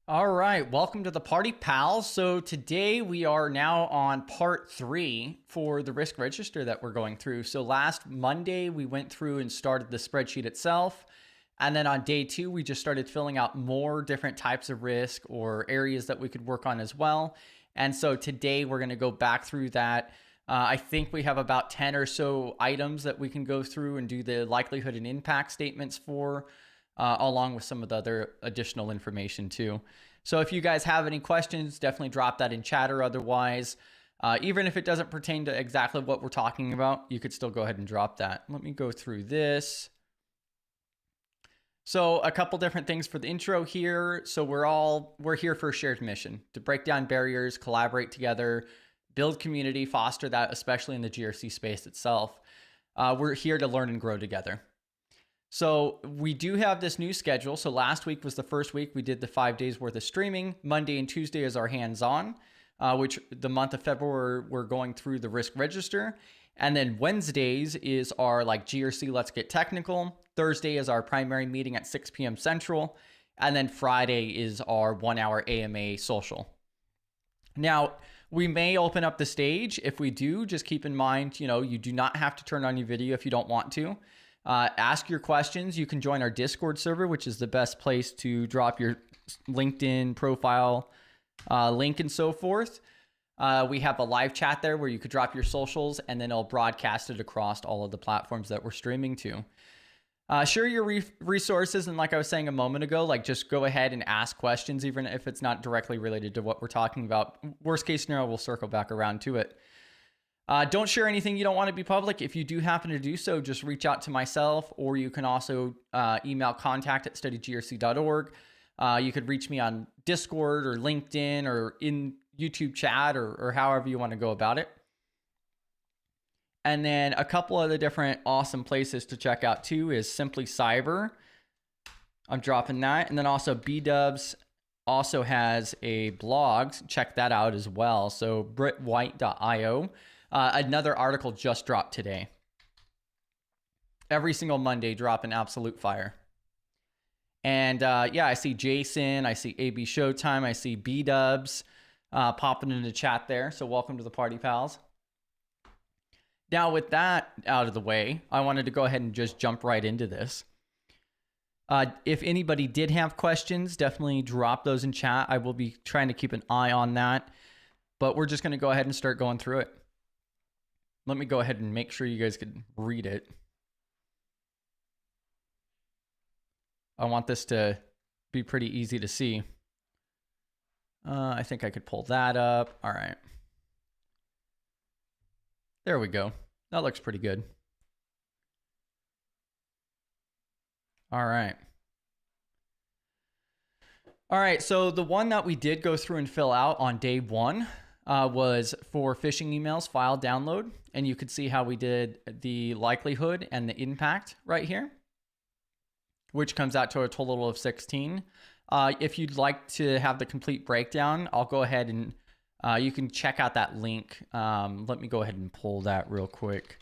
All right, welcome to the party, pals. So today we are now on part 3 for the risk register that we're going through. So last Monday we went through and started the spreadsheet itself. And then on day 2, we just started filling out more different types of risk or areas that we could work on as well. And so today we're going to go back through that. I think we have about 10 or so items that we can go through and do the likelihood and impact statements for. Along with some of the other additional information too. So if you guys have any questions, definitely drop that in chat, or otherwise, even if it doesn't pertain to exactly what we're talking about, you could still go ahead and drop that. Let me go through this. So a couple different things for the intro here. So we're here for a shared mission to break down barriers, collaborate together, build community, foster that, especially in the GRC space itself. We're here to learn and grow together. So we do have this new schedule. So last week was the first week we did the 5 days worth of streaming. Monday and Tuesday is our hands-on, which the month of February, we're going through the risk register. And then Wednesdays is our GRC Let's Get Technical. Thursday is our primary meeting at 6 p.m. Central. And then Friday is our 1 hour AMA social. Now, we may open up the stage. If we do, just keep in mind, you do not have to turn on your video if you don't want to. Ask your questions. You can join our Discord server, which is the best place to drop your LinkedIn profile link and so forth. We have a live chat there where you could drop your socials, and then it'll broadcast it across all of the platforms that we're streaming to. Share your resources, and like I was saying a moment ago, just go ahead and ask questions, even if it's not directly related to what we're talking about. Worst case scenario, we'll circle back around to it. Don't share anything you don't want to be public. If you do happen to do so, just reach out to myself, or you can also email contact@studygrc.org. You could reach me on Discord or LinkedIn or in YouTube chat, or however you want to go about it. And then a couple other different awesome places to check out too is Simply Cyber. I'm dropping that. And then also B-Dubs also has a blog. Check that out as well. So britwhite.io. Another article just dropped today. Every single Monday, drop an absolute fire. And yeah, I see Jason, I see AB Showtime, I see B-Dubs popping in the chat there. So welcome to the party, pals. Now with that out of the way, I wanted to go ahead and just jump right into this. If anybody did have questions, definitely drop those in chat. I will be trying to keep an eye on that. But we're just going to go ahead and start going through it. Let me go ahead and make sure you guys can read it. I want this to be pretty easy to see. I think I could pull that up. All right. There we go. That looks pretty good. All right. All right, so the one that we did go through and fill out on day 1 was for phishing emails file download. And you could see how we did the likelihood and the impact right here, which comes out to a total of 16. If you'd like to have the complete breakdown, I'll go ahead and you can check out that link. Let me go ahead and pull that real quick.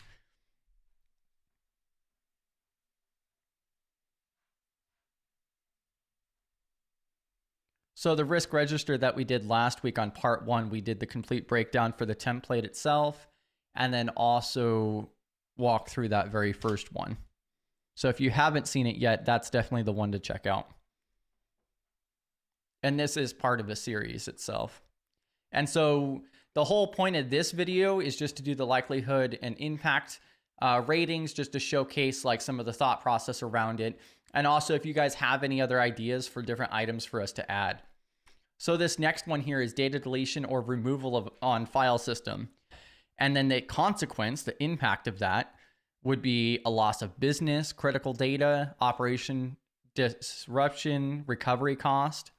So the risk register that we did last week on part 1, we did the complete breakdown for the template itself, and then also walk through that very first one. So if you haven't seen it yet, that's definitely the one to check out. And this is part of a series itself. And so the whole point of this video is just to do the likelihood and impact ratings, just to showcase some of the thought process around it. And also if you guys have any other ideas for different items for us to add. So this next one here is data deletion or removal on file system. And then the consequence, the impact of that would be a loss of business, critical data, operation disruption, recovery cost.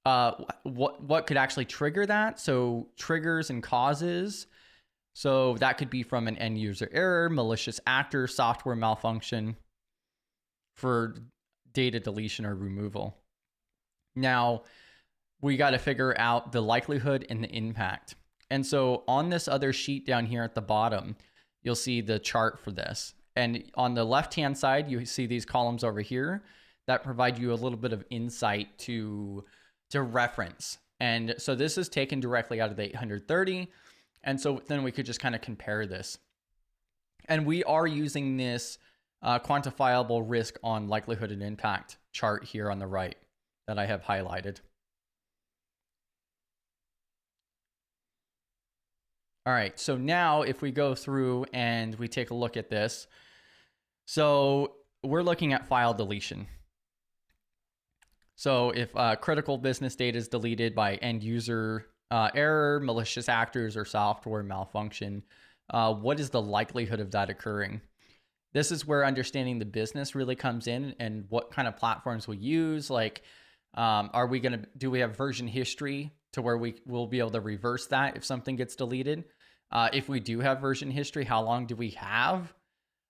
What could actually trigger that? So triggers and causes. So that could be from an end user error, malicious actor, software malfunction for data deletion or removal. Now, we got to figure out the likelihood and the impact. And so on this other sheet down here at the bottom, you'll see the chart for this. And on the left-hand side, you see these columns over here that provide you a little bit of insight to to reference. And so this is taken directly out of the 830. And so then we could just kind of compare this. And we are using this quantifiable risk on likelihood and impact chart here on the right that I have highlighted. All right, so now if we go through and we take a look at this, so we're looking at file deletion. So if critical business data is deleted by end user error, malicious actors, or software malfunction, what is the likelihood of that occurring? This is where understanding the business really comes in, and what kind of platforms we use. Like, do we have version history to where we will be able to reverse that if something gets deleted? If we do have version history, how long do we have?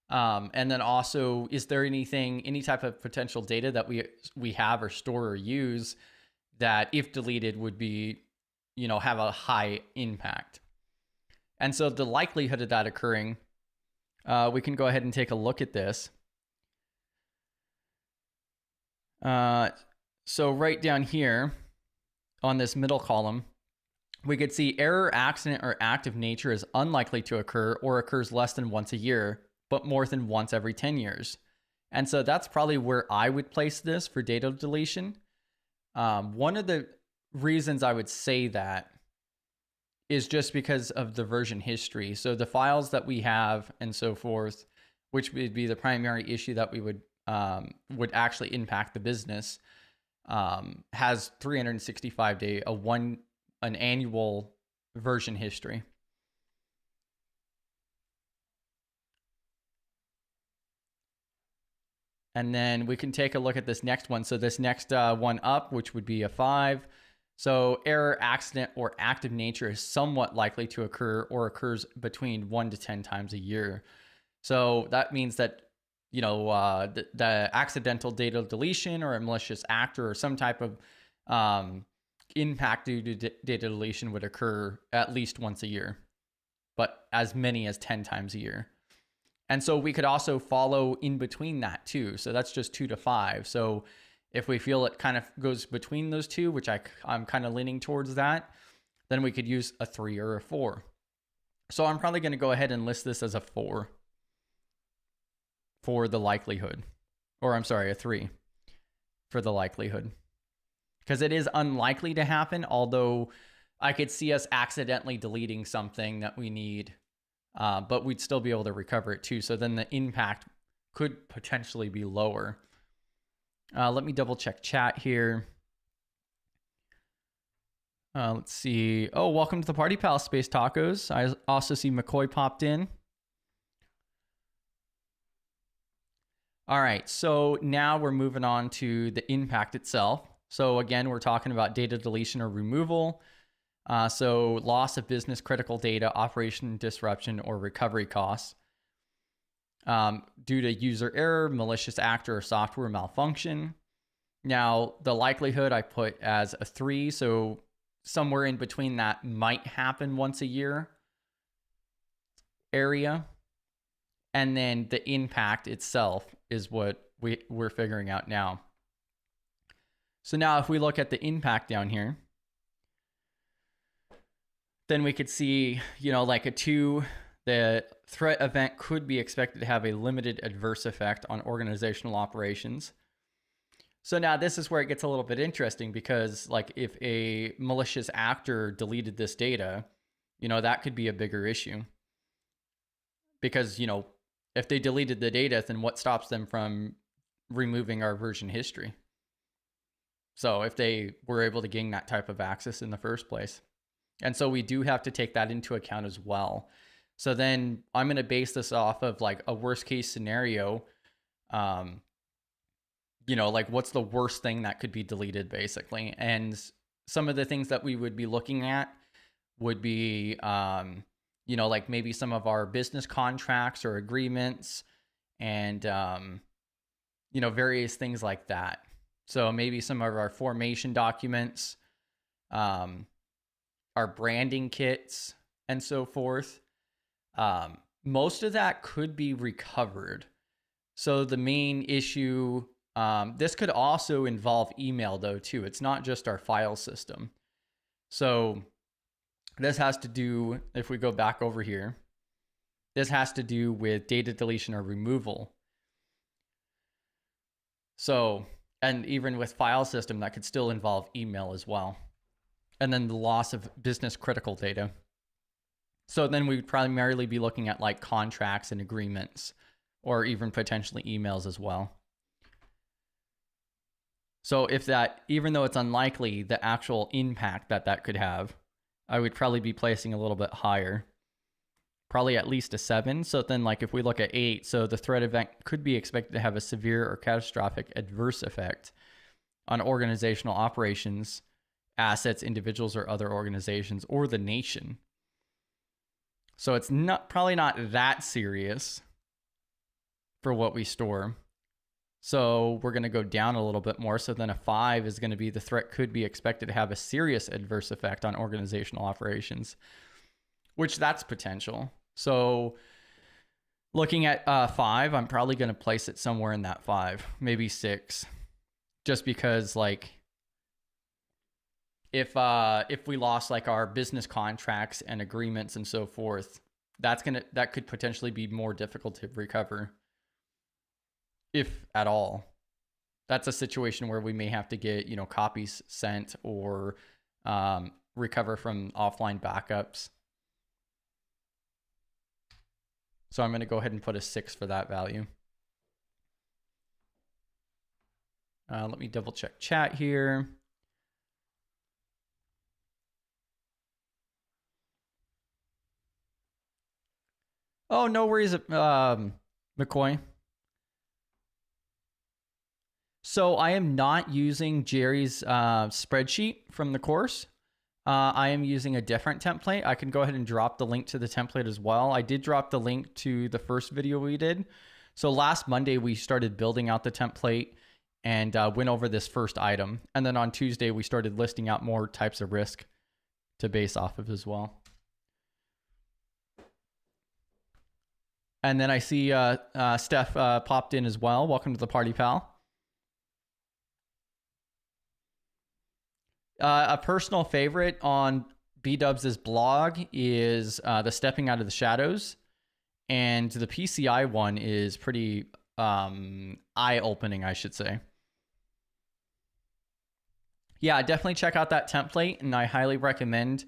And then also, is there any type of potential data that we have or store or use that if deleted would be, have a high impact? And so the likelihood of that occurring, we can go ahead and take a look at this. So right down here on this middle column, we could see error, accident, or act of nature is unlikely to occur or occurs less than once a year, but more than once every 10 years. And so that's probably where I would place this for data deletion. One of the reasons I would say that is just because of the version history. So the files that we have and so forth, which would be the primary issue that we would actually impact the business, has 365-day, an annual version history. And then we can take a look at this next one. So this next one up, which would be a 5. So error, accident, or act of nature is somewhat likely to occur or occurs between 1 to 10 times a year. So that means that, the accidental data deletion or a malicious actor or some type of impact due to data deletion would occur at least once a year, but as many as 10 times a year. And so we could also follow in between that too. So that's just 2 to 5. So if we feel it kind of goes between those two, which I'm kind of leaning towards that, then we could use a 3 or a 4. So I'm probably going to go ahead and list this as a 4 for the likelihood, or I'm sorry, a 3 for the likelihood, because it is unlikely to happen, although I could see us accidentally deleting something that we need, but we'd still be able to recover it too. So then the impact could potentially be lower. Let me double check chat here. Let's see. Oh, welcome to the Party Palace Space Tacos. I also see McCoy popped in. All right, so now we're moving on to the impact itself. So again, we're talking about data deletion or removal. So loss of business critical data, operation disruption, or recovery costs due to user error, malicious actor, or software malfunction. Now, the likelihood I put as a 3, so somewhere in between that might happen once a year area. And then the impact itself is what we're figuring out now. So now if we look at the impact down here, then we could see, like a 2, the threat event could be expected to have a limited adverse effect on organizational operations. So now this is where it gets a little bit interesting, because like if a malicious actor deleted this data, that could be a bigger issue. Because, if they deleted the data, then what stops them from removing our version history? So if they were able to gain that type of access in the first place. And so we do have to take that into account as well. So then I'm going to base this off of like a worst case scenario. Like what's the worst thing that could be deleted basically. And some of the things that we would be looking at would be, like maybe some of our business contracts or agreements and, various things like that. So maybe some of our formation documents, our branding kits, and so forth. Most of that could be recovered. So the main issue This could also involve email though too. It's not just our file system. So this has to do, if we go back over here, this has to do with data deletion or removal. So, and even with file system, that could still involve email as well. And then the loss of business critical data. So then we would primarily be looking at like contracts and agreements, or even potentially emails as well. So if that, even though it's unlikely, the actual impact that that could have, I would probably be placing a little bit higher, probably at least a 7. So then like if we look at 8, so the threat event could be expected to have a severe or catastrophic adverse effect on organizational operations, assets, individuals, or other organizations, or the nation. So it's probably not that serious for what we store. So we're going to go down a little bit more. So then a 5 is going to be the threat could be expected to have a serious adverse effect on organizational operations, which that's potential. So looking at 5, I'm probably going to place it somewhere in that 5, maybe 6, just because like if we lost like our business contracts and agreements and so forth, that could potentially be more difficult to recover, if at all. That's a situation where we may have to get, copies sent or recover from offline backups. So I'm going to go ahead and put a 6 for that value. Let me double check chat here. Oh, no worries, McCoy. So I am not using Jerry's spreadsheet from the course. I am using a different template. I can go ahead and drop the link to the template as well. I did drop the link to the first video we did. So last Monday, we started building out the template and went over this first item. And then on Tuesday, we started listing out more types of risk to base off of as well. And then I see Steph popped in as well. Welcome to the party, pal. A personal favorite on B-Dubs' blog is the Stepping Out of the Shadows. And the PCI one is pretty eye-opening, I should say. Yeah, definitely check out that template, and I highly recommend.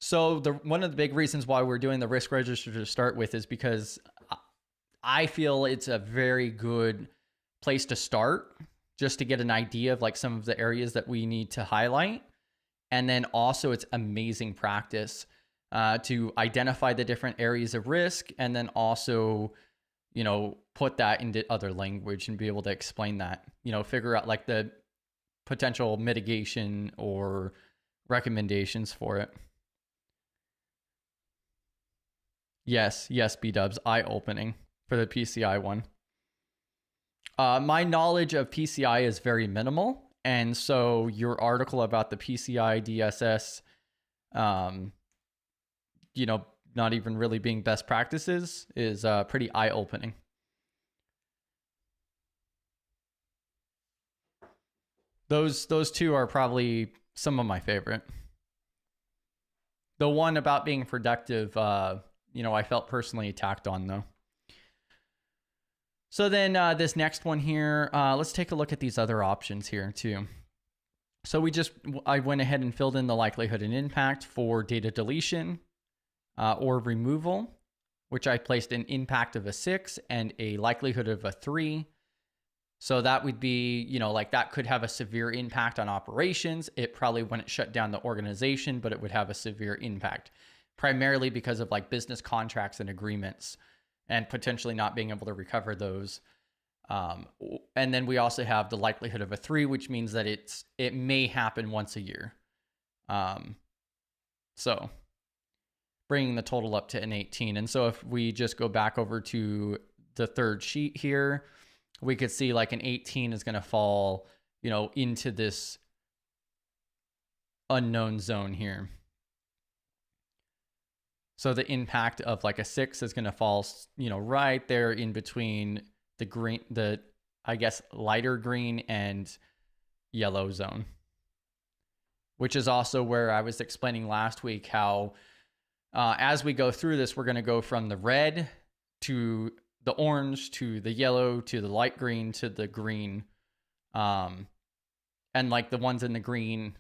So one of the big reasons why we're doing the risk register to start with is because I feel it's a very good place to start, just to get an idea of like some of the areas that we need to highlight. And then also it's amazing practice to identify the different areas of risk, and then also, put that into other language and be able to explain that, figure out like the potential mitigation or recommendations for it. Yes, B-Dubs, eye-opening for the PCI one. My knowledge of PCI is very minimal, and so your article about the PCI DSS, not even really being best practices is pretty eye-opening. Those two are probably some of my favorite. The one about being productive, I felt personally attacked on though. So then this next one here, let's take a look at these other options here too. So I went ahead and filled in the likelihood and impact for data deletion or removal, which I placed an impact of a 6 and a likelihood of a 3. So that would be, that could have a severe impact on operations. It probably wouldn't shut down the organization, but it would have a severe impact, primarily because of like business contracts and agreements and potentially not being able to recover those. And then we also have the likelihood of a 3, which means that it may happen once a year. So bringing the total up to an 18. And so if we just go back over to the third sheet here, we could see like an 18 is going to fall, into this unknown zone here. So the impact of like a 6 is going to fall, right there in between the I guess, lighter green and yellow zone, which is also where I was explaining last week how as we go through this, we're going to go from the red to the orange to the yellow to the light green to the green. And like the ones in the green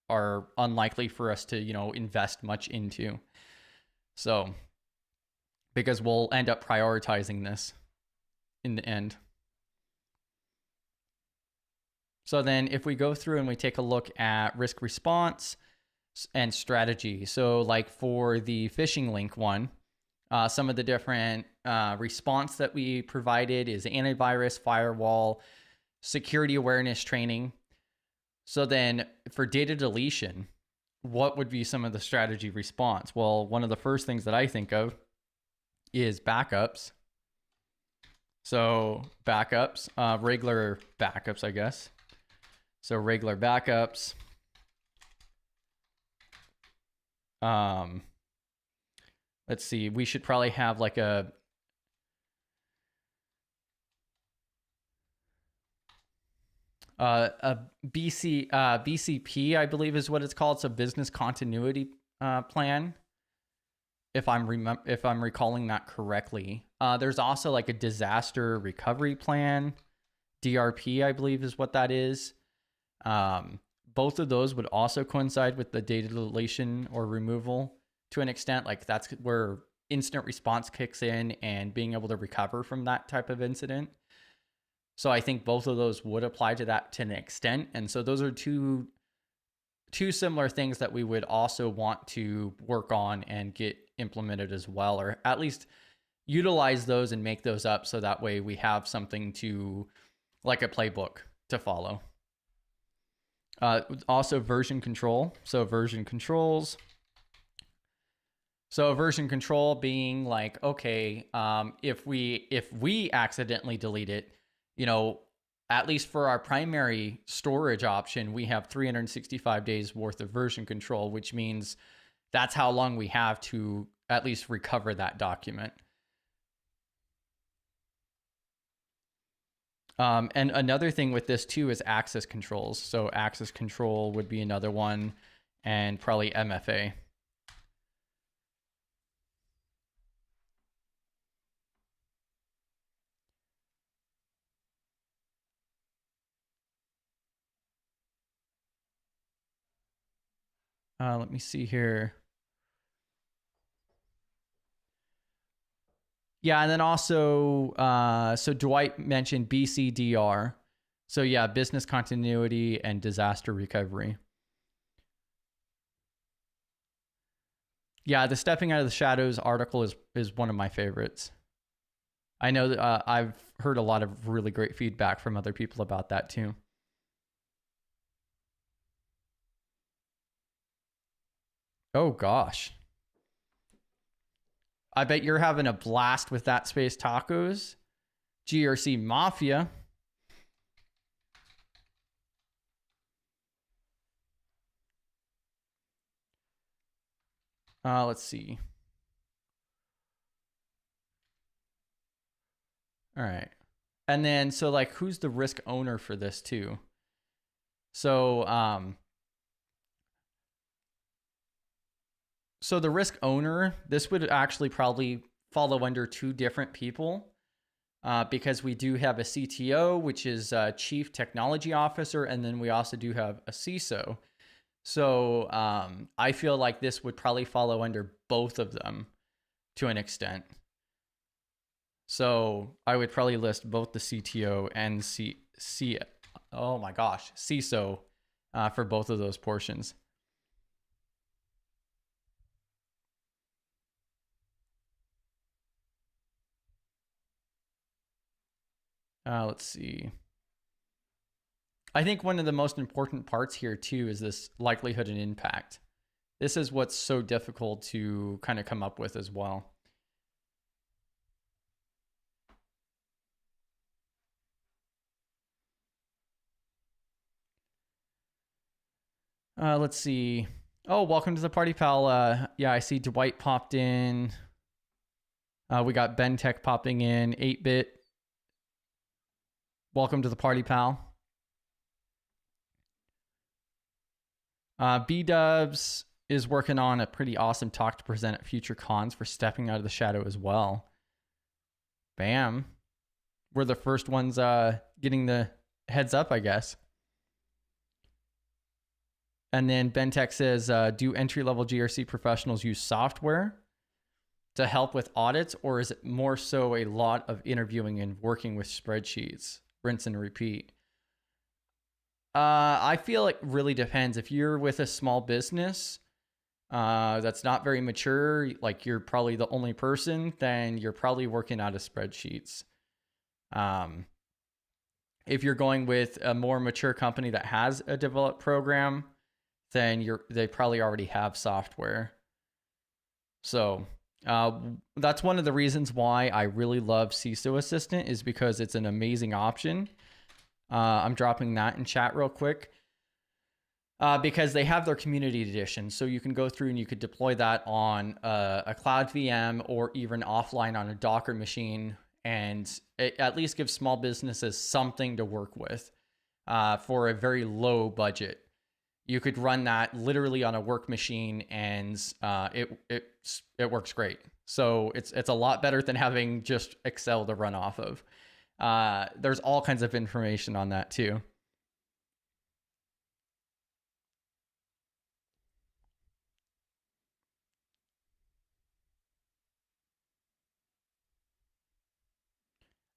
are unlikely for us to, invest much into. So, because we'll end up prioritizing this in the end. So then if we go through and we take a look at risk response and strategy. So like for the phishing link one, some of the different response that we provided is antivirus, firewall, security awareness training. So then for data deletion, what would be some of the strategy response? Well, one of the first things that I think of is backups. So backups, regular backups, I guess. So regular backups. Let's see, we should probably have like a BCP, I believe is what it's called. So business continuity plan, if I'm recalling that correctly. There's also like a disaster recovery plan, DRP, I believe is what that is. Both of those would also coincide with the data deletion or removal to an extent. Like that's where instant response kicks in and being able to recover from that type of incident. So I think both of those would apply to that to an extent. And so those are two similar things that we would also want to work on and get implemented as well, or at least utilize those and make those up. So that way we have something to, like a playbook to follow. Also version control. So version controls. So version control being like, okay, if we accidentally delete it, at least for our primary storage option, we have 365 days worth of version control, which means that's how long we have to at least recover that document. And another thing with this too is access controls. So access control would be another one, and probably MFA. Let me see here. Yeah, and then also, so Dwight mentioned BCDR. So yeah, business continuity and disaster recovery. Yeah, the Stepping Out of the Shadows article is one of my favorites. I know that I've heard a lot of really great feedback from other people about that too. Oh gosh. I bet you're having a blast with that Space Tacos. GRC Mafia. Let's see. All right. And then, so like, who's the risk owner for this too? So, so the risk owner, this would actually probably follow under two different people, because we do have a CTO, which is Chief Technology Officer, and then we also do have a CISO. So I feel like this would probably follow under both of them to an extent. So I would probably list both the CTO and CISO for both of those portions. Let's see. I think one of the most important parts here too is this likelihood and impact. This is what's so difficult to kind of come up with as well. Let's see. Oh, welcome to the party, pal. Yeah, I see Dwight popped in. We got Ben Tech popping in, 8-bit. Welcome to the party, pal. B-Dubs is working on a pretty awesome talk to present at future cons for stepping out of the shadow as well. Bam. We're the first ones getting the heads up, I guess. And then Bentech says, do entry-level GRC professionals use software to help with audits, or is it more so a lot of interviewing and working with spreadsheets, rinse and repeat? I feel it really depends. If you're with a small business that's not very mature, like you're probably the only person, then you're probably working out of spreadsheets. If you're going with a more mature company that has a developed program, then they probably already have software. So that's one of the reasons why I really love CISO Assistant, is because it's an amazing option. I'm dropping that in chat real quick because they have their community edition. So you can go through and you could deploy that on a cloud VM or even offline on a Docker machine. And it at least gives small businesses something to work with for a very low budget. You could run that literally on a work machine, and it works great. So it's a lot better than having just Excel to run off of. There's all kinds of information on that too.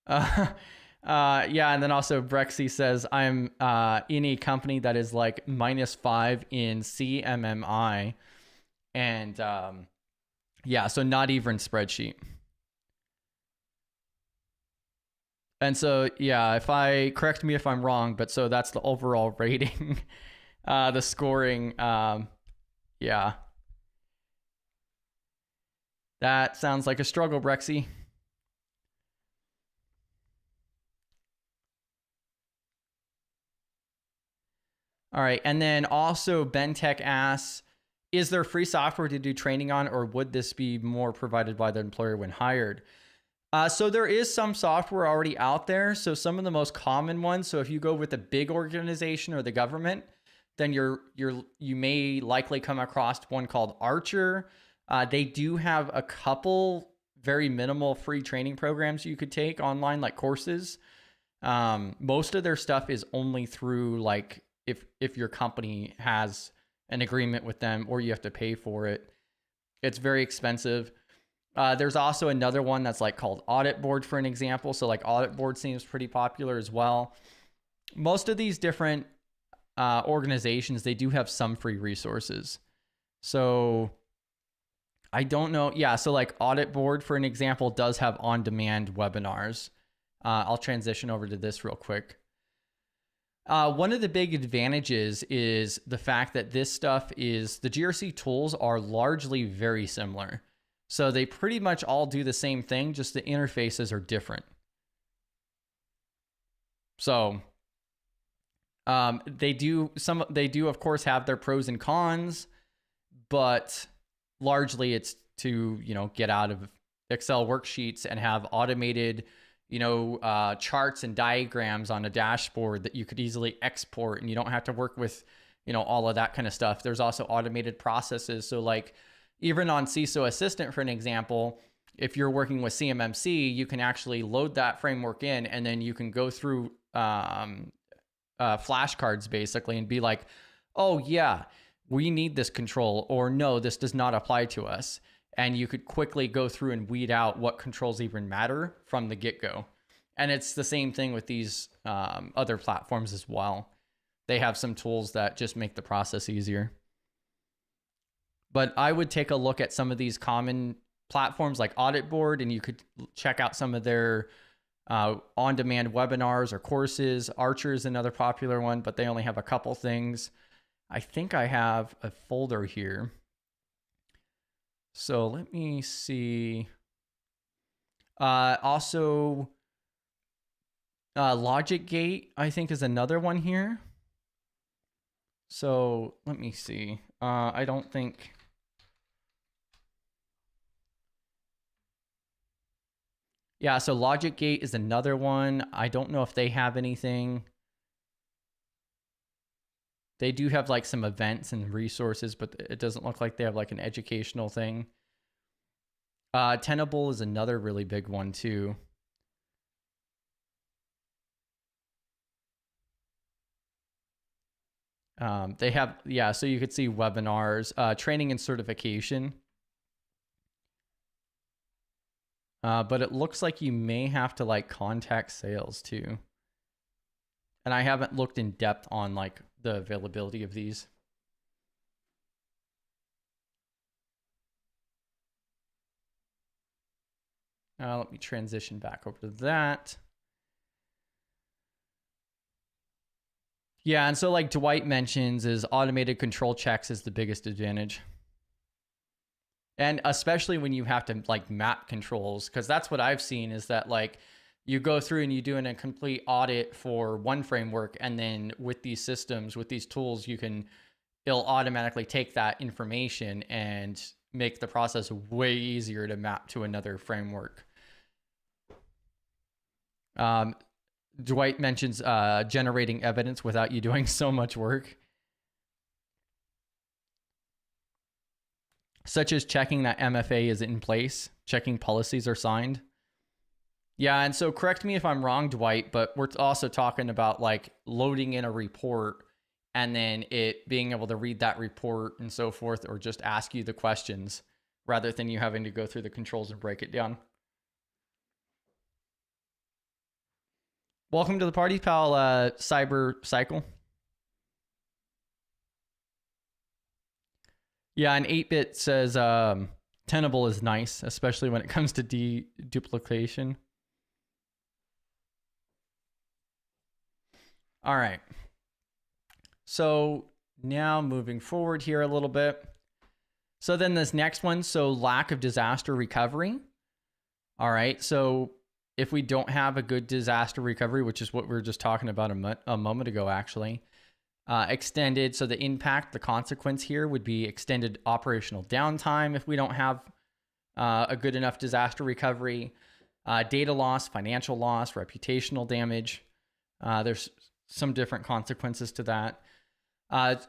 Yeah, and then also Brexy says, I'm in a company that is like -5 in CMMI, and yeah, so not even spreadsheet. And so, yeah, correct me if I'm wrong, but so that's the overall rating, the scoring. Yeah. That sounds like a struggle, Brexy. All right. And then also Bentech asks, is there free software to do training on, or would this be more provided by the employer when hired? So there is some software already out there. So some of the most common ones. So if you go with a big organization or the government, then you may likely come across one called Archer. They do have a couple very minimal free training programs you could take online, like courses. Most of their stuff is only through like if your company has an agreement with them or you have to pay for it. It's very expensive. There's also another one that's like called Audit Board, for an example. So like Audit Board seems pretty popular as well. Most of these different organizations, they do have some free resources. So I don't know. Yeah, so like Audit Board, for an example, does have on-demand webinars. I'll transition over to this real quick. One of the big advantages is the fact that this stuff is, the GRC tools are largely very similar. So they pretty much all do the same thing, just the interfaces are different. So they do of course have their pros and cons, but largely it's to, get out of Excel worksheets and have automated, charts and diagrams on a dashboard that you could easily export, and you don't have to work with, all of that kind of stuff. There's also automated processes. So like even on CISO Assistant, for an example, if you're working with CMMC, you can actually load that framework in, and then you can go through flashcards basically and be like, oh yeah, we need this control, or no, this does not apply to us. And you could quickly go through and weed out what controls even matter from the get-go. And it's the same thing with these other platforms as well. They have some tools that just make the process easier. But I would take a look at some of these common platforms like Audit Board, and you could check out some of their on-demand webinars or courses. Archer is another popular one, but they only have a couple things. I think I have a folder here. So let me see. Also, Logic Gate, I think, is another one here. So let me see. I don't think... Yeah, so Logic Gate is another one. I don't know if they have anything. They do have like some events and resources, but it doesn't look like they have like an educational thing. Tenable is another really big one too. They have, yeah, so you could see webinars, training and certification. But it looks like you may have to like contact sales too. And I haven't looked in depth on like the availability of these. Let me transition back over to that. Yeah, and so like Dwight mentions is automated control checks is the biggest advantage. And especially when you have to like map controls, because that's what I've seen is that like you go through and you do a complete audit for one framework, and then with these systems, with these tools, it'll automatically take that information and make the process way easier to map to another framework. Dwight mentions generating evidence without you doing so much work, such as checking that MFA is in place, checking policies are signed. Yeah, and so correct me if I'm wrong, Dwight, but we're also talking about like loading in a report and then it being able to read that report and so forth, or just ask you the questions rather than you having to go through the controls and break it down. Welcome to the party, pal, Cyber Cycle. Yeah, and 8-bit says Tenable is nice, especially when it comes to deduplication. All right. So now moving forward here a little bit. So then this next one, so lack of disaster recovery. All right. So if we don't have a good disaster recovery, which is what we were just talking about a moment ago, actually, extended. So the impact, the consequence here would be extended operational downtime if we don't have a good enough disaster recovery, data loss, financial loss, reputational damage. There's some different consequences to that.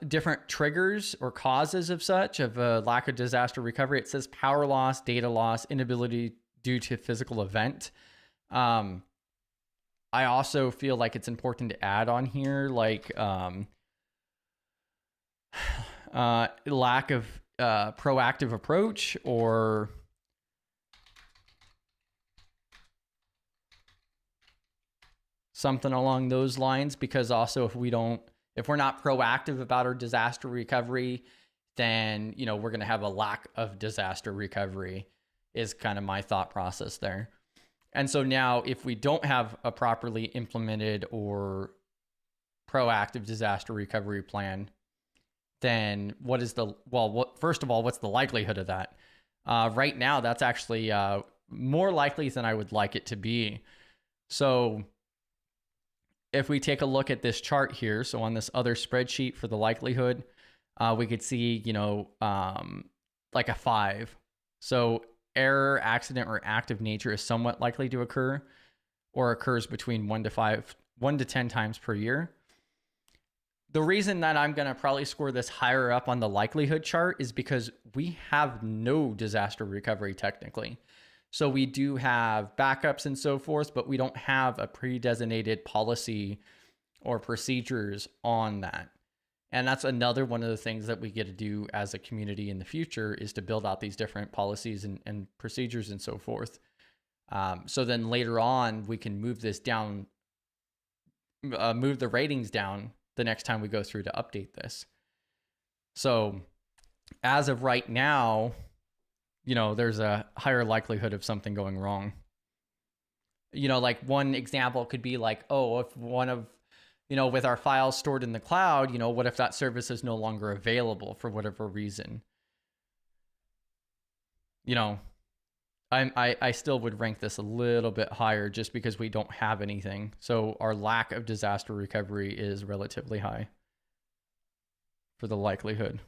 Different triggers or causes of such of a lack of disaster recovery. It says power loss, data loss, inability due to physical event. I also feel like it's important to add on here, like lack of proactive approach or something along those lines, because also if we're not proactive about our disaster recovery, then we're going to have a lack of disaster recovery is kind of my thought process there. And so now if we don't have a properly implemented or proactive disaster recovery plan, then first of all, what's the likelihood of that? Right now, that's actually more likely than I would like it to be. So if we take a look at this chart here, so on this other spreadsheet for the likelihood, we could see, like a 5. So error, accident, or active nature is somewhat likely to occur or occurs between 1 to 10 times per year. The reason that I'm going to probably score this higher up on the likelihood chart is because we have no disaster recovery technically. So we do have backups and so forth, but we don't have a pre-designated policy or procedures on that. And that's another one of the things that we get to do as a community in the future is to build out these different policies and procedures and so forth. So then later on, we can move this down, move the ratings down the next time we go through to update this. So as of right now, there's a higher likelihood of something going wrong. Like one example could be like, if one of, with our files stored in the cloud, what if that service is no longer available for whatever reason? I still would rank this a little bit higher just because we don't have anything. So our lack of disaster recovery is relatively high for the likelihood.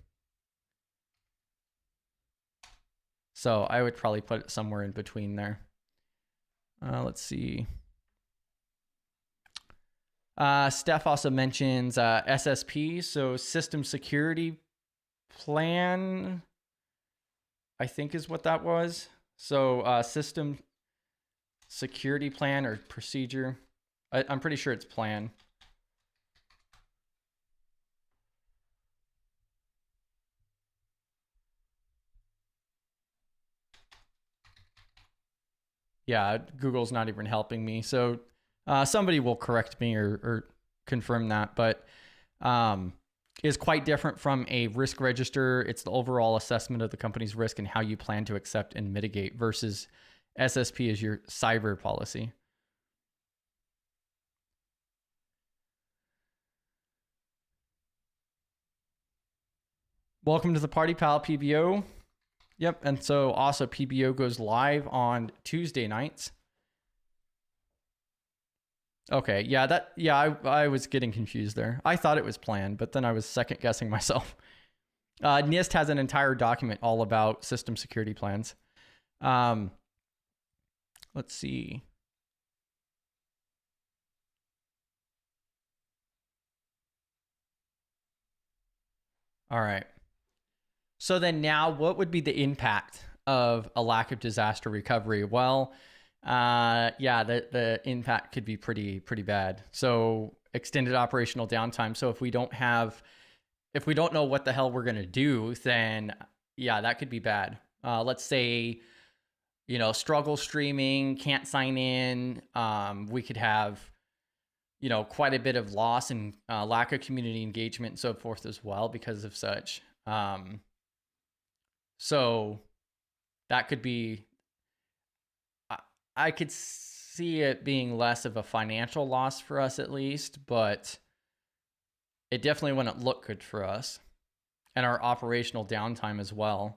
So I would probably put it somewhere in between there. Let's see. Steph also mentions SSP, so System Security Plan, I think is what that was. So System Security Plan or Procedure. I'm pretty sure it's Plan. Yeah, Google's not even helping me. So somebody will correct me or confirm that, but is quite different from a risk register. It's the overall assessment of the company's risk and how you plan to accept and mitigate versus SSP is your cyber policy. Welcome to the party, pal, PBO. Yep, and so also PBO goes live on Tuesday nights. Okay, yeah, I was getting confused there. I thought it was planned, but then I was second guessing myself. NIST has an entire document all about system security plans. Let's see. All right. So then now what would be the impact of a lack of disaster recovery? Well, yeah, the impact could be pretty bad. So extended operational downtime. So if we don't know what the hell we're going to do, then yeah, that could be bad. Let's say, struggle streaming, can't sign in. We could have, quite a bit of loss and lack of community engagement and so forth as well because of such. So that could be, I could see it being less of a financial loss for us at least, but it definitely wouldn't look good for us and our operational downtime as well.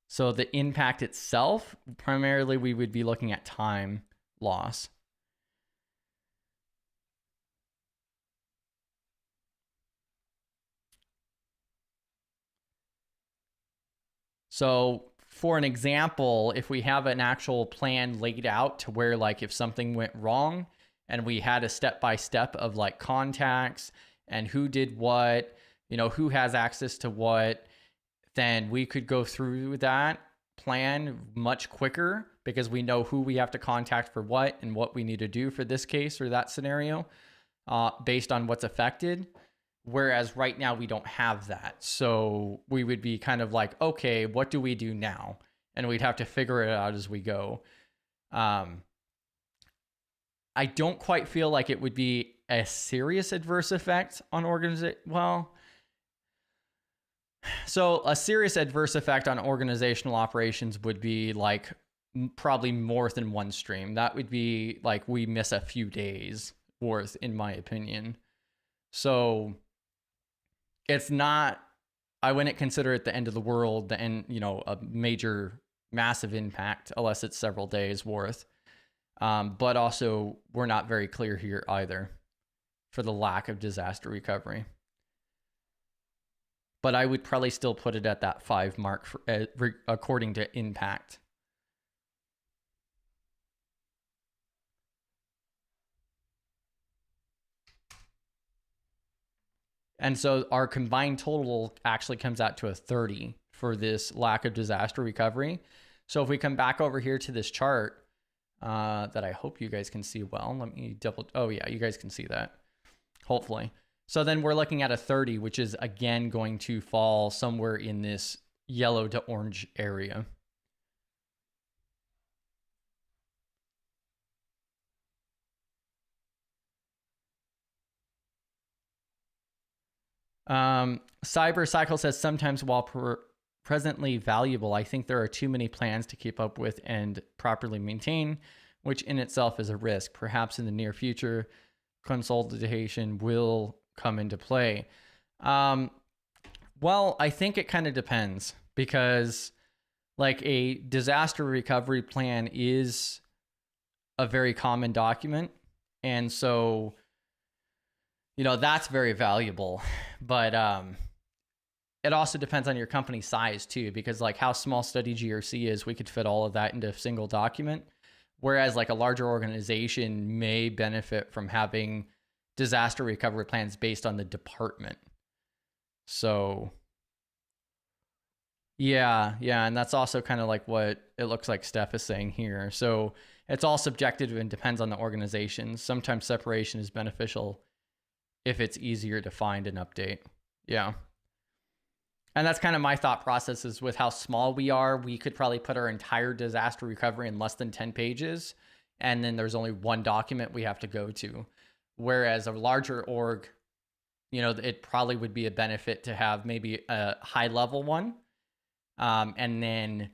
So the impact itself, primarily we would be looking at time loss. So for an example, if we have an actual plan laid out to where like if something went wrong and we had a step-by-step of like contacts and who did what, who has access to what, then we could go through that plan much quicker because we know who we have to contact for what and what we need to do for this case or that scenario based on what's affected. Whereas right now we don't have that. So we would be kind of like, okay, what do we do now? And we'd have to figure it out as we go. I don't quite feel like it would be a serious adverse effect on organization. Well, so a serious adverse effect on organizational operations would be like probably more than one stream. That would be like we miss a few days worth, in my opinion. So it's not, I wouldn't consider it the end of the world, a major, massive impact, unless it's several days worth. But also, we're not very clear here either for the lack of disaster recovery. But I would probably still put it at that 5 mark according to impact. And so our combined total actually comes out to a 30 for this lack of disaster recovery. So if we come back over here to this chart that I hope you guys can see well, let me oh yeah, you guys can see that, hopefully. So then we're looking at a 30, which is again going to fall somewhere in this yellow to orange area. Cyber Cycle says sometimes while presently valuable, I think there are too many plans to keep up with and properly maintain, which in itself is a risk. Perhaps in the near future, consolidation will come into play. Well, I think it kind of depends because like a disaster recovery plan is a very common document. And so, that's very valuable, but it also depends on your company size too, because like how small Study GRC is, we could fit all of that into a single document. Whereas like a larger organization may benefit from having disaster recovery plans based on the department. So yeah, and that's also kind of like what it looks like Steph is saying here. So it's all subjective and depends on the organization. Sometimes separation is beneficial if it's easier to find and update. Yeah. And that's kind of my thought process is with how small we are, we could probably put our entire disaster recovery in less than 10 pages. And then there's only one document we have to go to. Whereas a larger org, it probably would be a benefit to have maybe a high level one. And then,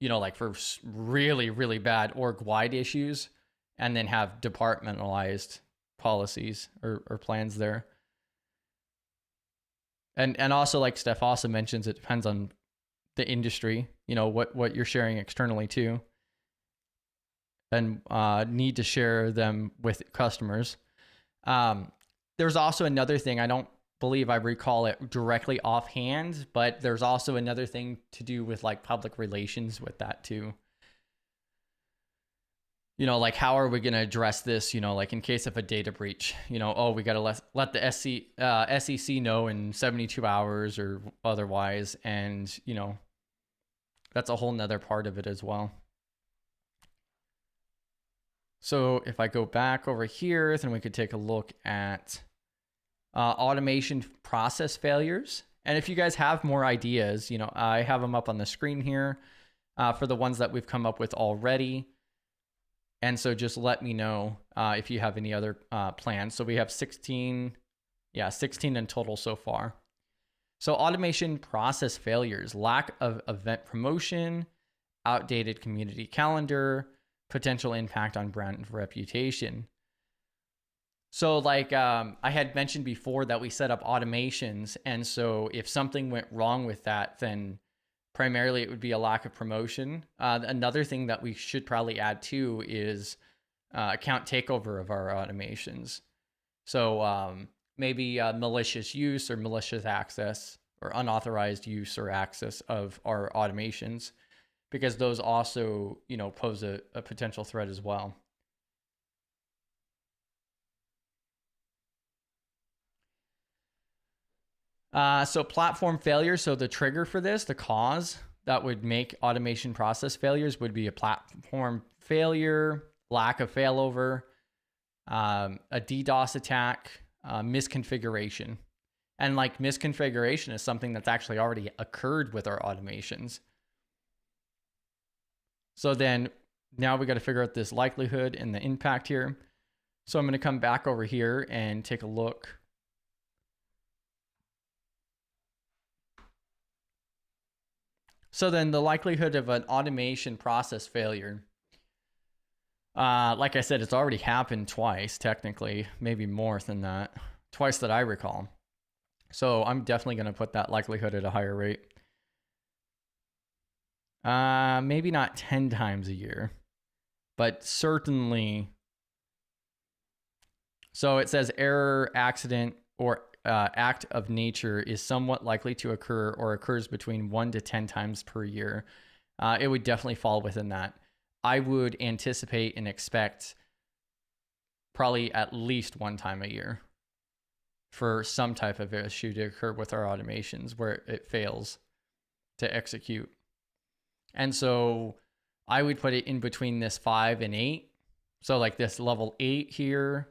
like for really, really bad org wide issues, and then have departmentalized policies or plans there. And also, like Steph also mentions, it depends on the industry, what you're sharing externally too, and need to share them with customers. There's also another thing, I don't believe I recall it directly offhand, but there's also another thing to do with like public relations with that too. Like how are we going to address this, like in case of a data breach, we got to let the SEC know in 72 hours or otherwise. And, that's a whole nother part of it as well. So if I go back over here, then we could take a look at automation process failures. And if you guys have more ideas, I have them up on the screen here for the ones that we've come up with already. And so just let me know if you have any other plans. So we have 16 in total so far. So automation process failures, lack of event promotion, outdated community calendar, potential impact on brand reputation. So like I had mentioned before that we set up automations. And so if something went wrong with that, then primarily it would be a lack of promotion. Another thing that we should probably add too is account takeover of our automations. So maybe malicious use or malicious access or unauthorized use or access of our automations, because those also, pose a potential threat as well. So platform failure. So the trigger for this, the cause that would make automation process failures would be a platform failure, lack of failover, a DDoS attack, misconfiguration. And like misconfiguration is something that's actually already occurred with our automations. So then now we got to figure out this likelihood and the impact here. So I'm going to come back over here and take a look. So then the likelihood of an automation process failure, like I said, it's already happened twice, technically, maybe more than that, twice that I recall. So I'm definitely going to put that likelihood at a higher rate. Maybe not 10 times a year, but certainly. So it says error, accident, or act of nature is somewhat likely to occur or occurs between 1 to 10 times per year. It would definitely fall within that. I would anticipate and expect probably at least one time a year for some type of issue to occur with our automations where it fails to execute. And so I would put it in between this 5 and 8. So like this level 8 here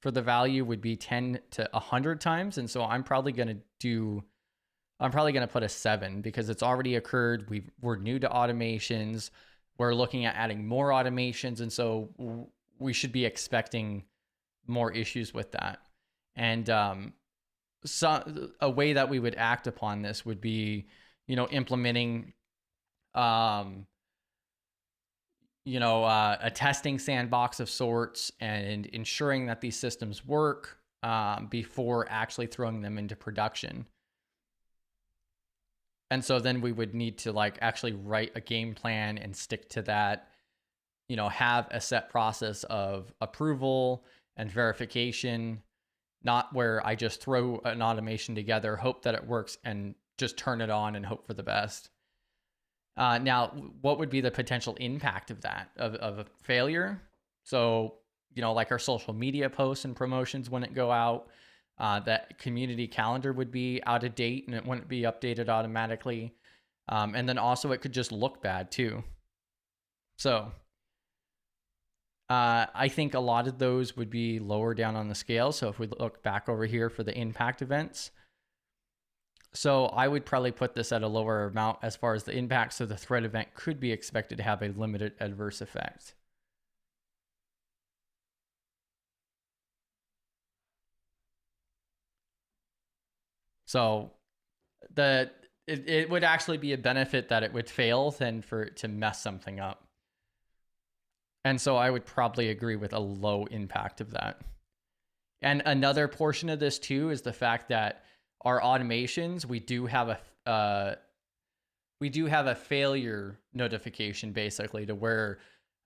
for the value would be 10 to 100 times. And so I'm probably going to put a 7 because it's already occurred. We're new to automations. We're looking at adding more automations. And so we should be expecting more issues with that. And so a way that we would act upon this would be, implementing, a testing sandbox of sorts and ensuring that these systems work before actually throwing them into production. And so then we would need to actually write a game plan and stick to that, have a set process of approval and verification not where I just throw an automation together, hope that it works, and just turn it on and hope for the best. Now, what would be the potential impact of that, of a failure? So, like our social media posts and promotions wouldn't go out. That community calendar would be out of date and it wouldn't be updated automatically. And then also it could just look bad too. So I think a lot of those would be lower down on the scale. So if we look back over here for the impact events, so I would probably put this at a lower amount as far as the impact. So the threat event could be expected to have a limited adverse effect. So it would actually be a benefit that it would fail than for it to mess something up. And so I would probably agree with a low impact of that. And another portion of this too is the fact that our automations, we do have a failure notification basically to where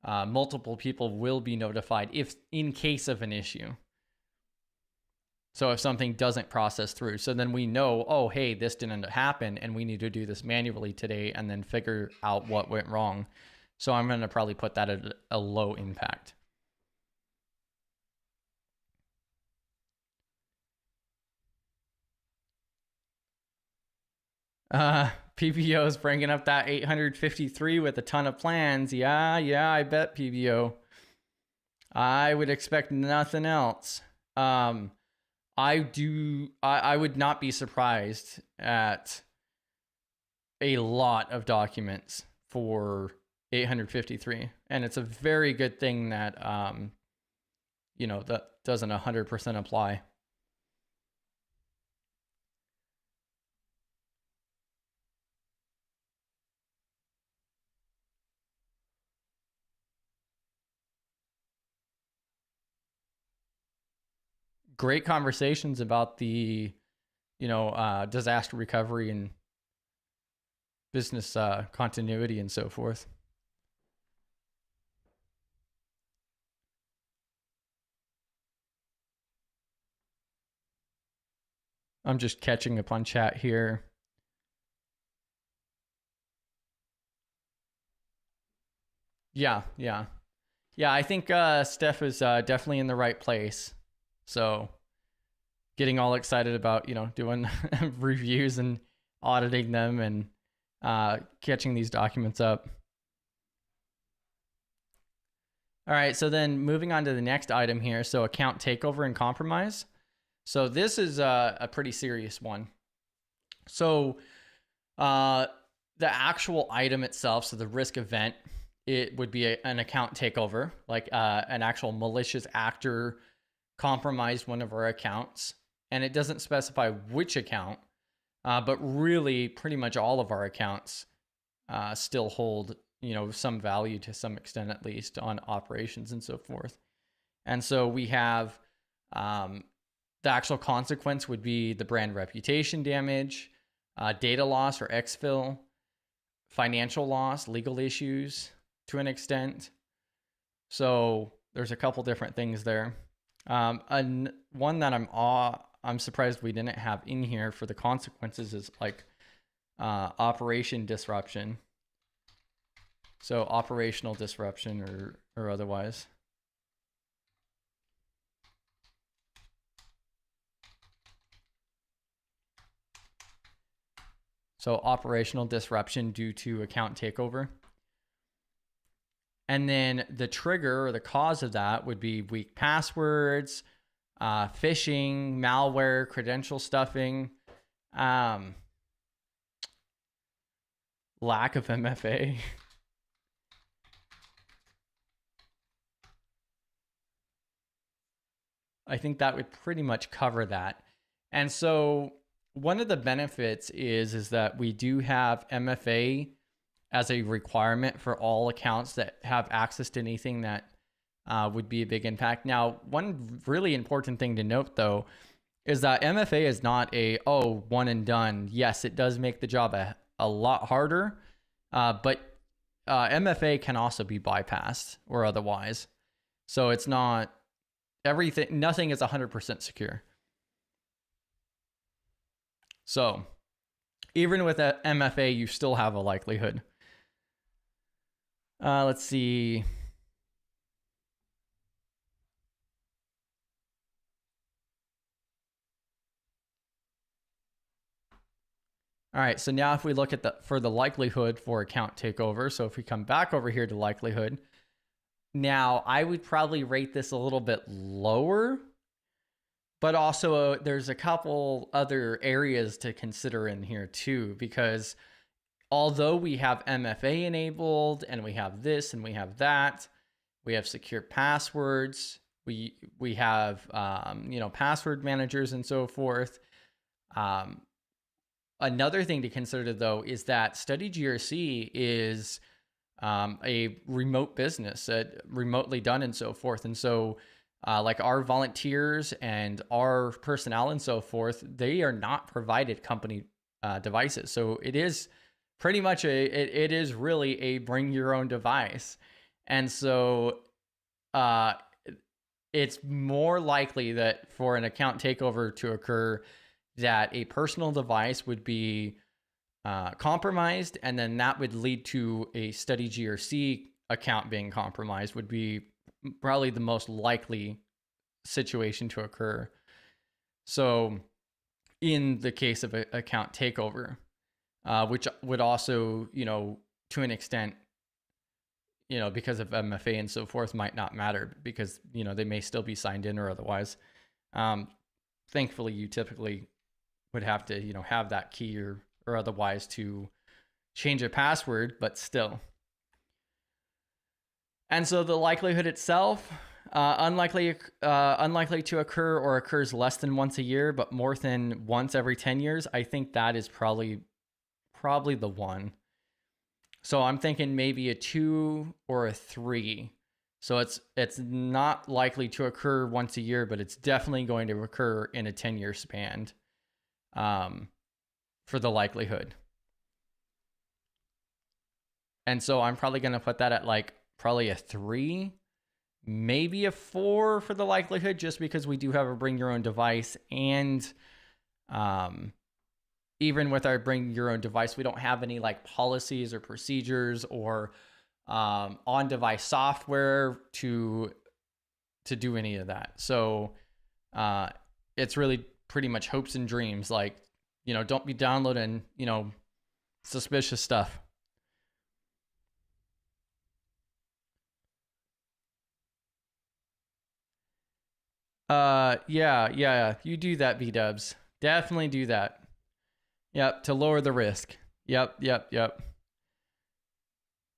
multiple people will be notified if in case of an issue. So if something doesn't process through, so then we know, oh, hey, this didn't happen and we need to do this manually today and then figure out what went wrong. So I'm going to probably put that at a low impact. PBO is bringing up that 853 with a ton of plans. Yeah, I bet, PBO. I would expect nothing else. I would not be surprised at a lot of documents for 853. And it's a very good thing that, that doesn't 100% apply. Great conversations about the, disaster recovery and business continuity and so forth. I'm just catching up on chat here. Yeah. I think Steph is definitely in the right place. So getting all excited about, doing reviews and auditing them and catching these documents up. All right, so then moving on to the next item here. So account takeover and compromise. So this is a pretty serious one. So the actual item itself, so the risk event, it would be an account takeover, like an actual malicious actor compromised one of our accounts. And it doesn't specify which account, but really pretty much all of our accounts still hold, some value to some extent, at least on operations and so forth. And so we have the actual consequence would be the brand reputation damage, data loss or exfil, financial loss, legal issues to an extent. So there's a couple different things there. And one that I'm surprised we didn't have in here for the consequences is like operation disruption. So operational disruption or otherwise. So operational disruption due to account takeover. And then the trigger or the cause of that would be weak passwords, phishing, malware, credential stuffing, lack of MFA. I think that would pretty much cover that. And so one of the benefits is that we do have MFA as a requirement for all accounts that have access to anything that would be a big impact. Now, one really important thing to note, though, is that MFA is not one and done. Yes, it does make the job a lot harder, but MFA can also be bypassed or otherwise. So it's not everything. Nothing is 100% secure. So even with a MFA, you still have a likelihood. Let's see. All right, so now if we look at for the likelihood for account takeover, so if we come back over here to likelihood, now I would probably rate this a little bit lower, but also there's a couple other areas to consider in here too, because although we have MFA enabled and we have this and we have that, we have secure passwords, we have password managers and so forth. Another thing to consider, though, is that Study GRC is a remote business, remotely done and so forth. And so like our volunteers and our personnel and so forth, they are not provided company devices. So it is pretty much it is really a bring your own device. And so it's more likely that for an account takeover to occur, that a personal device would be compromised, and then that would lead to a Study GRC account being compromised, would be probably the most likely situation to occur. So in the case of an account takeover, which would also, to an extent, because of MFA and so forth, might not matter because, they may still be signed in or otherwise. Thankfully, you typically would have to, have that key or otherwise to change a password, but still. And so the likelihood itself, unlikely to occur or occurs less than once a year, but more than once every 10 years. I think that is probably the one. So I'm thinking maybe a 2 or a 3. So it's not likely to occur once a year, but it's definitely going to occur in a 10-year span. For the likelihood. And so I'm probably going to put that at probably a 3, maybe a 4 for the likelihood, just because we do have a bring your own device. And even with our bring your own device, we don't have any policies or procedures or on device software to do any of that. So it's really pretty much hopes and dreams. Don't be downloading, suspicious stuff. Yeah. You do that, B-dubs. Definitely do that. Yep, to lower the risk. Yep.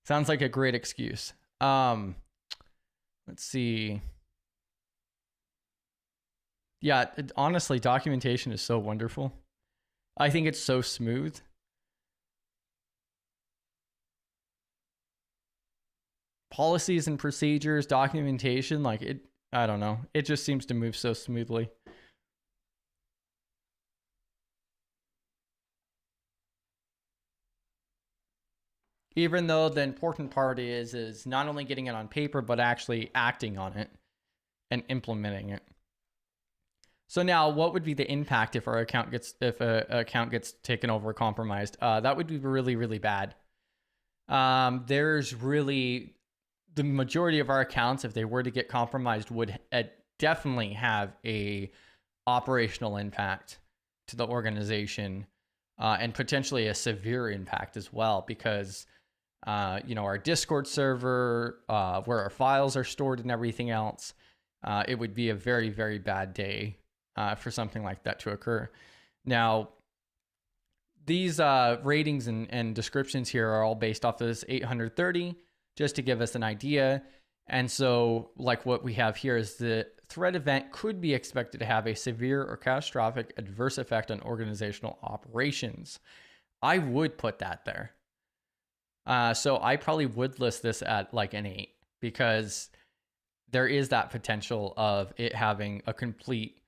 Sounds like a great excuse. Let's see. Yeah, honestly, documentation is so wonderful. I think it's so smooth. Policies and procedures, documentation, I don't know. It just seems to move so smoothly. Even though the important part is not only getting it on paper, but actually acting on it and implementing it. So now, what would be the impact if an account gets taken over or compromised? That would be really, really bad. There's really the majority of our accounts, if they were to get compromised, would definitely have a operational impact to the organization, and potentially a severe impact as well, because our Discord server, where our files are stored and everything else, it would be a very, very bad day for something like that to occur. Now, these ratings and descriptions here are all based off of this 830, just to give us an idea. And so what we have here is the threat event could be expected to have a severe or catastrophic adverse effect on organizational operations. I would put that there. So I probably would list this at an 8, because there is that potential of it having a complete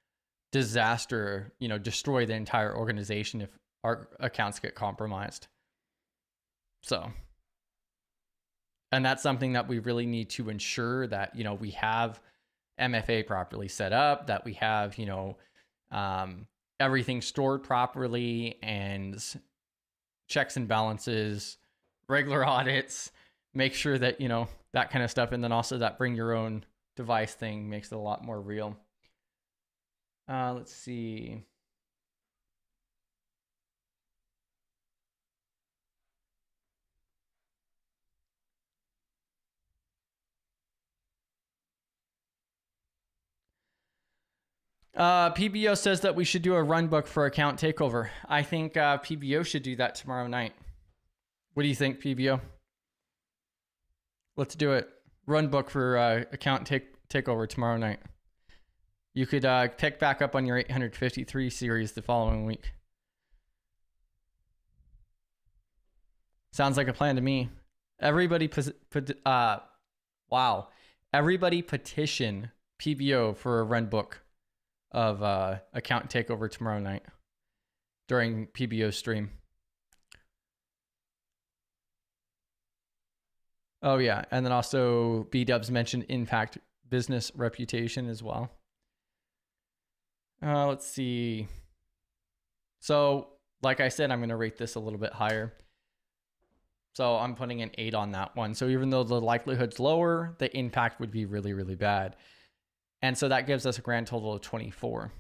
disaster, destroy the entire organization if our accounts get compromised. So, and that's something that we really need to ensure that, we have MFA properly set up, that we have, everything stored properly and checks and balances, regular audits, make sure that, that kind of stuff. And then also that bring your own device thing makes it a lot more real. Let's see. PBO says that we should do a run book for account takeover. I think PBO should do that tomorrow night. What do you think, PBO? Let's do it. Run book for account takeover tomorrow night. You could pick back up on your 853 series the following week. Sounds like a plan to me. Everybody Everybody petition PBO for a run book of account takeover tomorrow night during PBO stream. Oh yeah, and then also B-Dubs mentioned impact business reputation as well. Let's see. So, like I said, I'm going to rate this a little bit higher. So I'm putting an 8 on that one. So even though the likelihood's lower, the impact would be really, really bad. And so that gives us a grand total of 24.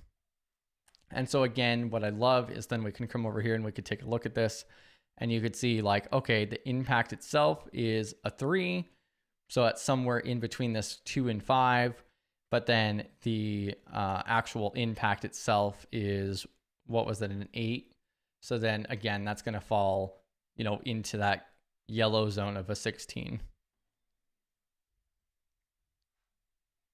And so again, what I love is then we can come over here and we could take a look at this and you could see like, okay, the impact itself is a 3. So it's somewhere in between this 2 and 5. But then the actual impact itself is, what was it, an 8? So then again, that's going to fall, into that yellow zone of a 16.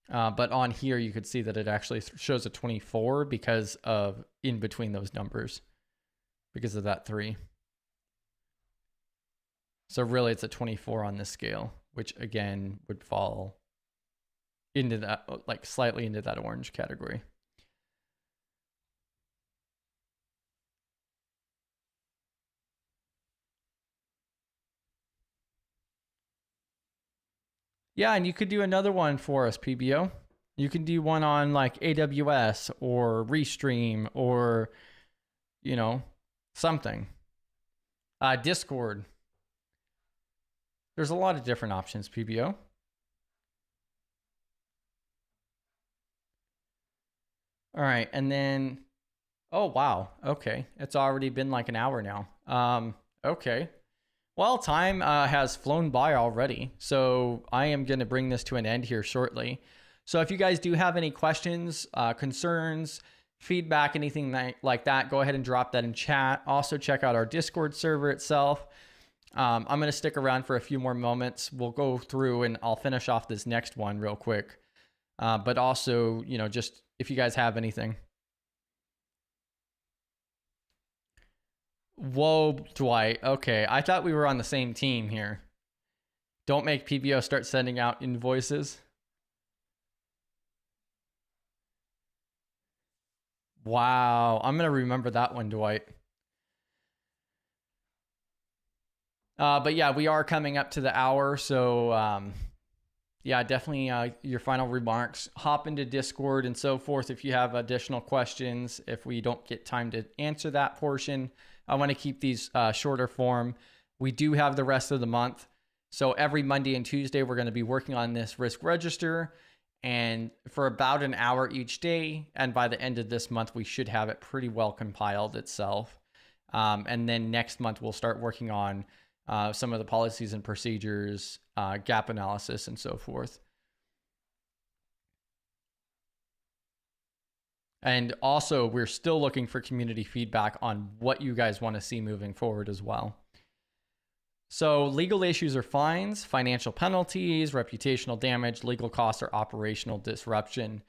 But on here, you could see that it actually shows a 24 because of in between those numbers, because of that 3. So really it's a 24 on this scale, which again would fall into that, like slightly into that orange category. Yeah, and you could do another one for us, PBO. You can do one on like AWS or Restream or, something. Discord. There's a lot of different options, PBO. All right, and then, oh, wow. Okay, it's already been like an hour now. Okay. Well, time has flown by already, so I am going to bring this to an end here shortly. So if you guys do have any questions, concerns, feedback, anything like that, go ahead and drop that in chat. Also, check out our Discord server itself. I'm going to stick around for a few more moments. We'll go through and I'll finish off this next one real quick. But also, just if you guys have anything. Whoa, Dwight. Okay, I thought we were on the same team here. Don't make PBO start sending out invoices. Wow, I'm going to remember that one, Dwight. But yeah, we are coming up to the hour. So yeah, definitely your final remarks. Hop into Discord and so forth if you have additional questions. If we don't get time to answer that portion, I want to keep these shorter form. We do have the rest of the month. So every Monday and Tuesday, we're going to be working on this risk register and for about an hour each day. And by the end of this month, we should have it pretty well compiled itself. And then next month, we'll start working on some of the policies and procedures, gap analysis, and so forth. And also, we're still looking for community feedback on what you guys want to see moving forward as well. So legal issues are fines, financial penalties, reputational damage, legal costs, or operational disruption.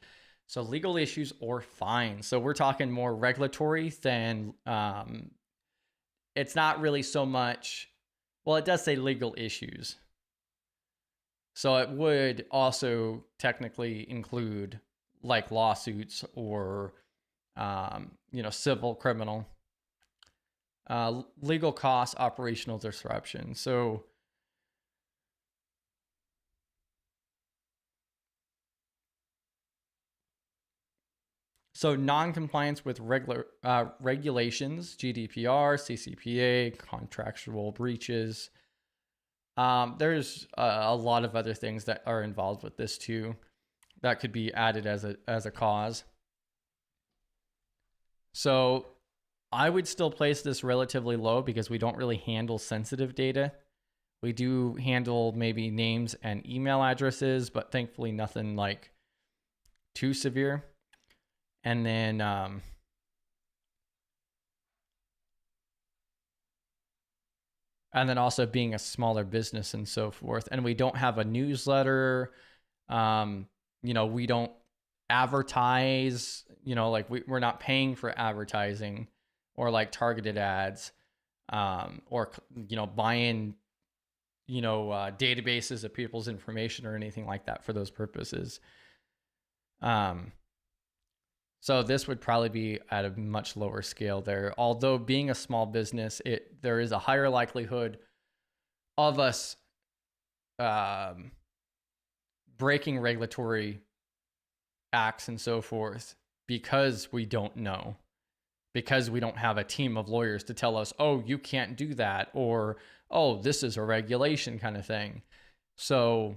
So legal issues or fines. So we're talking more regulatory than, it's not really so much, well, it does say legal issues. So it would also technically include like lawsuits or, civil, criminal, legal costs, operational disruption. So So non-compliance with regular regulations, GDPR, CCPA, contractual breaches. There's a lot of other things that are involved with this too that could be added as a cause. So I would still place this relatively low because we don't really handle sensitive data. We do handle maybe names and email addresses, but thankfully nothing like too severe. And then also being a smaller business and so forth. And we don't have a newsletter. We don't advertise, like we're not paying for advertising or like targeted ads, or, buying, databases of people's information or anything like that for those purposes. So this would probably be at a much lower scale there. Although being a small business, there is a higher likelihood of us breaking regulatory acts and so forth because we don't know, because we don't have a team of lawyers to tell us, oh, you can't do that, or, oh, this is a regulation kind of thing. So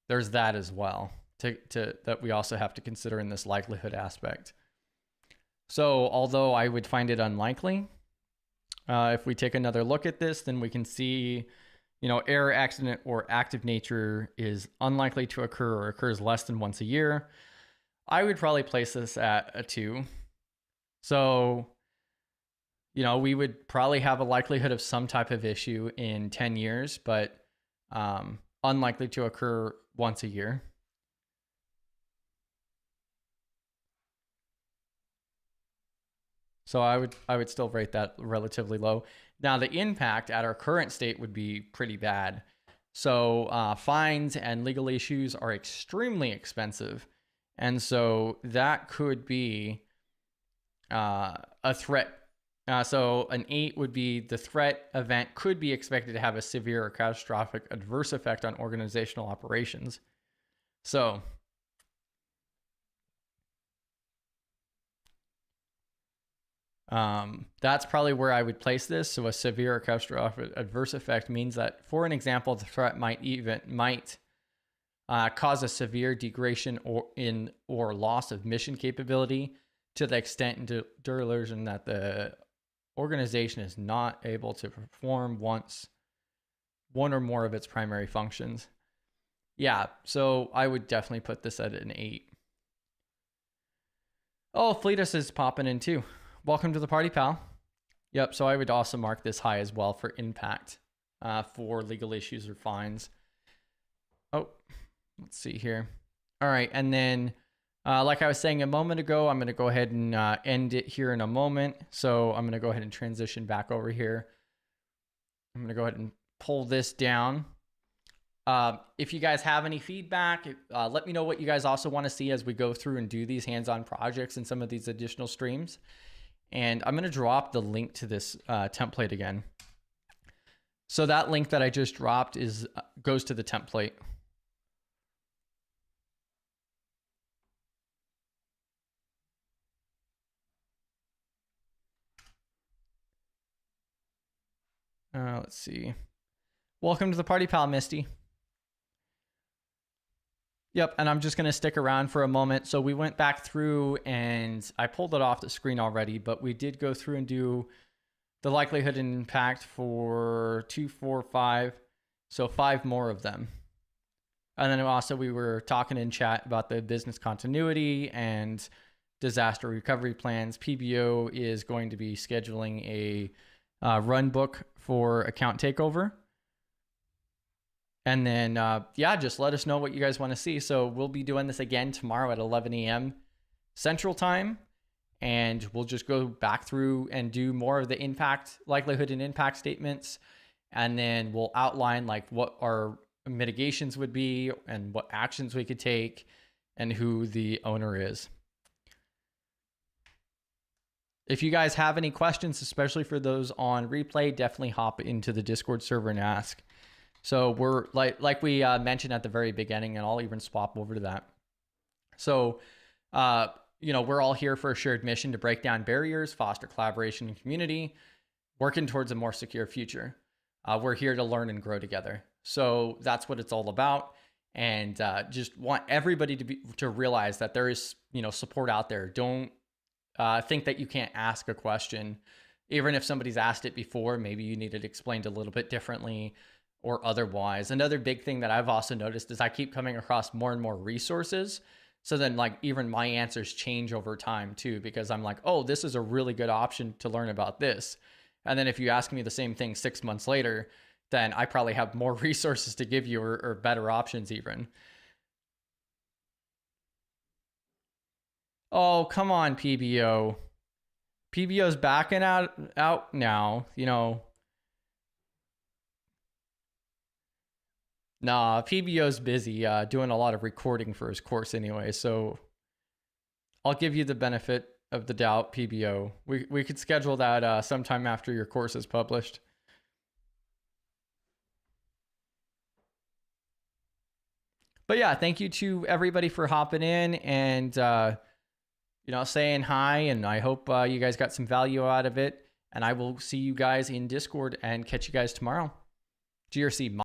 there's that as well that we also have to consider in this likelihood aspect. So although I would find it unlikely, if we take another look at this, then we can see, error, accident, or active nature is unlikely to occur or occurs less than once a year. I would probably place this at a 2. So, we would probably have a likelihood of some type of issue in 10 years, but unlikely to occur once a year. So I would still rate that relatively low. Now the impact at our current state would be pretty bad. So fines and legal issues are extremely expensive. And so that could be a threat. So an 8 would be the threat event could be expected to have a severe or catastrophic adverse effect on organizational operations. So that's probably where I would place this. So a severe or catastrophic adverse effect means that, for an example, the threat might cause a severe degradation or loss of mission capability to the extent and duration that the organization is not able to perform one or more of its primary functions. Yeah, so I would definitely put this at an 8. Oh, Fleetus is popping in too. Welcome to the party, pal. Yep, so I would also mark this high as well for impact for legal issues or fines. Oh, let's see here. All right, and then like I was saying a moment ago, I'm going to go ahead and end it here in a moment. So I'm going to go ahead and transition back over here. I'm going to go ahead and pull this down. If you guys have any feedback, let me know what you guys also want to see as we go through and do these hands-on projects and some of these additional streams. And I'm going to drop the link to this template again. So that link that I just dropped goes to the template. Let's see. Welcome to the party, pal, Misty. Yep, and I'm just going to stick around for a moment. So we went back through and I pulled it off the screen already, but we did go through and do the likelihood and impact for 2, 4, 5. So 5 more of them. And then also we were talking in chat about the business continuity and disaster recovery plans. PBO is going to be scheduling a run book for account takeover. And then, just let us know what you guys want to see. So we'll be doing this again tomorrow at 11 a.m. Central Time. And we'll just go back through and do more of the impact, likelihood and impact statements. And then we'll outline like what our mitigations would be and what actions we could take and who the owner is. If you guys have any questions, especially for those on replay, definitely hop into the Discord server and ask. So we're like we mentioned at the very beginning, and I'll even swap over to that. So we're all here for a shared mission to break down barriers, foster collaboration and community, working towards a more secure future. We're here to learn and grow together. So that's what it's all about. And just want everybody to realize that there is, support out there. Don't think that you can't ask a question. Even if somebody's asked it before, maybe you need it explained a little bit differently or otherwise. Another big thing that I've also noticed is I keep coming across more and more resources. So then like even my answers change over time too, because I'm like, oh, this is a really good option to learn about this. And then if you ask me the same thing 6 months later, then I probably have more resources to give you or better options even. Oh, come on, PBO. PBO's backing out now, Nah, PBO's busy doing a lot of recording for his course anyway, so I'll give you the benefit of the doubt, PBO. We could schedule that sometime after your course is published. But yeah, thank you to everybody for hopping in and saying hi, and I hope you guys got some value out of it. And I will see you guys in Discord and catch you guys tomorrow. GRC.